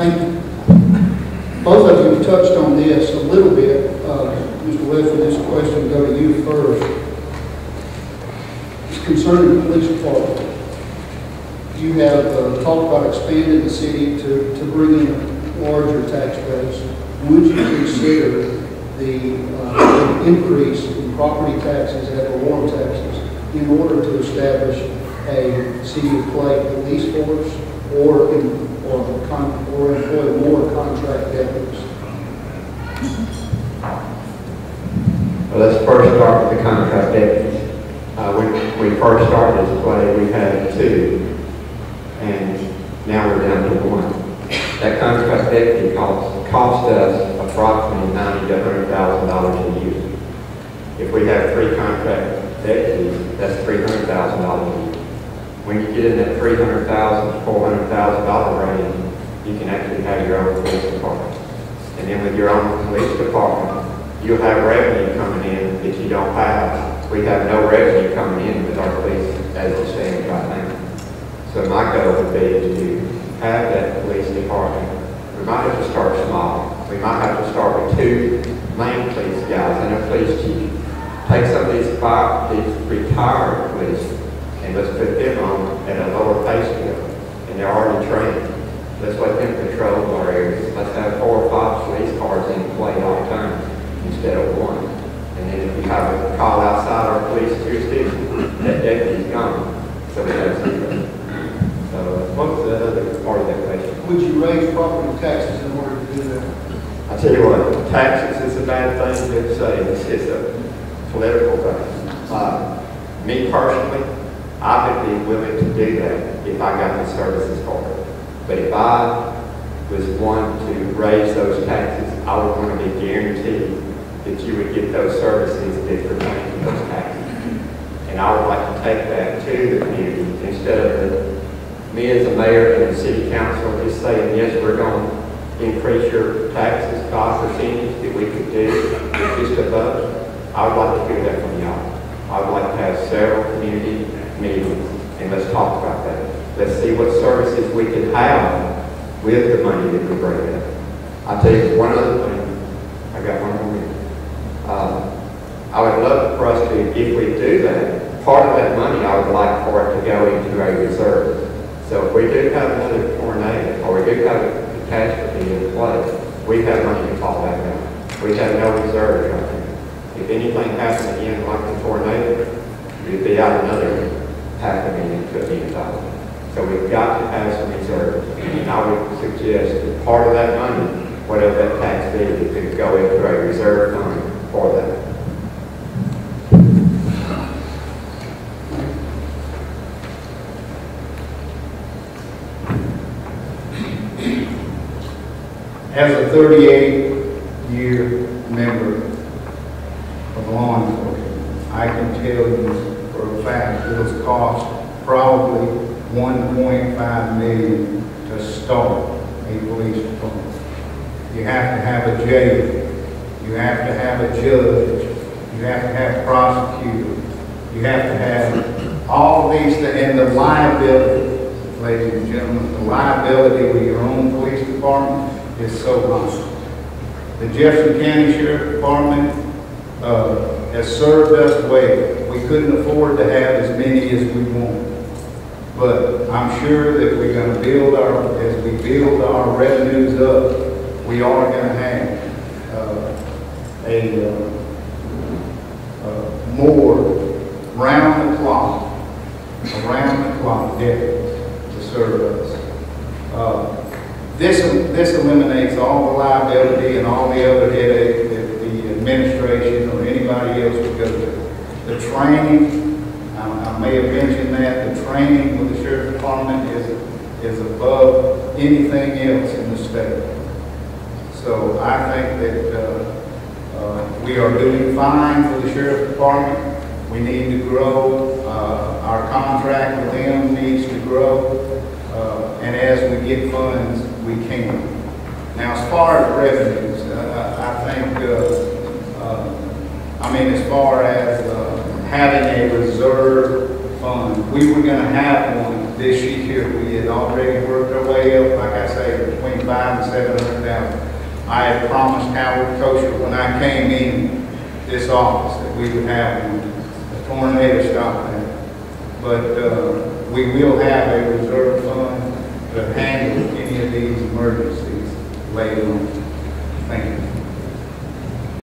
Thank you. Both of you have touched on this a little bit. Mr. Wesley, this question will go to you first. It's concerning the police department. You have talked about expanding the city to bring in a larger tax base. Would you consider the increase in property taxes and war taxes in order to establish a city of Clay police force or employ more contract deputies? Well, let's first start with the contract deputies. When we first started as Clay, we had 2, and now we're down to 1. That contract deputy cost us approximately $90,000 to $100,000 a year. If we have 3 contract deputies, that's $300,000 a year. When you get in that $300,000 to $400,000 range, you can actually have your own police department. And then with your own police department, you'll have revenue coming in that you don't have. We have no revenue coming in with our police as it stands right now. So my goal would be to have that police department. We might have to start small. We might have to start with 2 main police guys and a police chief. Take some of these retired police and let's put them on at a lower pay scale. And they're already trained. Let's let them control our areas. Let's have 4 or 5 police cars in play all the time instead of 1. And then if we have a call outside our police jurisdiction, that deputy's gone. So we have 0. So what was the other part of that question? Would you raise property taxes in order to do that? I tell you what, taxes is a bad thing to say. It's a political thing. Me personally, I would be willing to do that if I got the services for it. But if I was one to raise those taxes, I would want to be guaranteed that you would get those services that pertain to those taxes. And I would like to take that to the community instead of me as a mayor and the city council just saying, yes, we're going to increase your taxes by percentage that we could do with just a budget. I would like to hear that from y'all. I would like to have several community meetings and let's talk about that. Let's see what services we can have with the money that we bring in. I'll tell you one other thing. I got one more minute. I would love for us to, if we do that, part of that money I would like for it to go into a reserve. So if we do have another tornado or we do have a catastrophe in play, we have money to fall back on. We have no reserves right now. If anything happened again like the tornado, we'd be out another $500,000 to $1 million. So we've got to have some reserves. And I would suggest that part of that money, whatever that tax is, could go into a reserve fund for that. As a 38-year member of law enforcement, I can tell you for a fact it has cost probably $1.5 million to start a police department. You have to have a jail. You have to have a judge. You have to have prosecutors. You have to have all these things. And the liability, ladies and gentlemen, the liability with your own police department is so high. The Jefferson County Sheriff Department has served us well. We couldn't afford to have as many as we want. But I'm sure that we're going to build as we build our revenues up, we are going to have more round the clock deputies to serve us. This eliminates all the liability and all the other headaches that the administration or anybody else would go through. The training, I may have mentioned that, the training with the Sheriff's Department is above anything else in the state. So I think that we are doing fine for the Sheriff's Department. We need to grow. Our contract with them needs to grow. And as we get funds, we can. Now, as far as revenues, I think, as far as having a reserve fund, we were going to have one this year. We had already worked our way up, like I say, between 5 $700,000. I had promised Howard Kosher when I came in this office that we would have a tornado stop there. But we will have a reserve fund to handle any of these emergencies later on.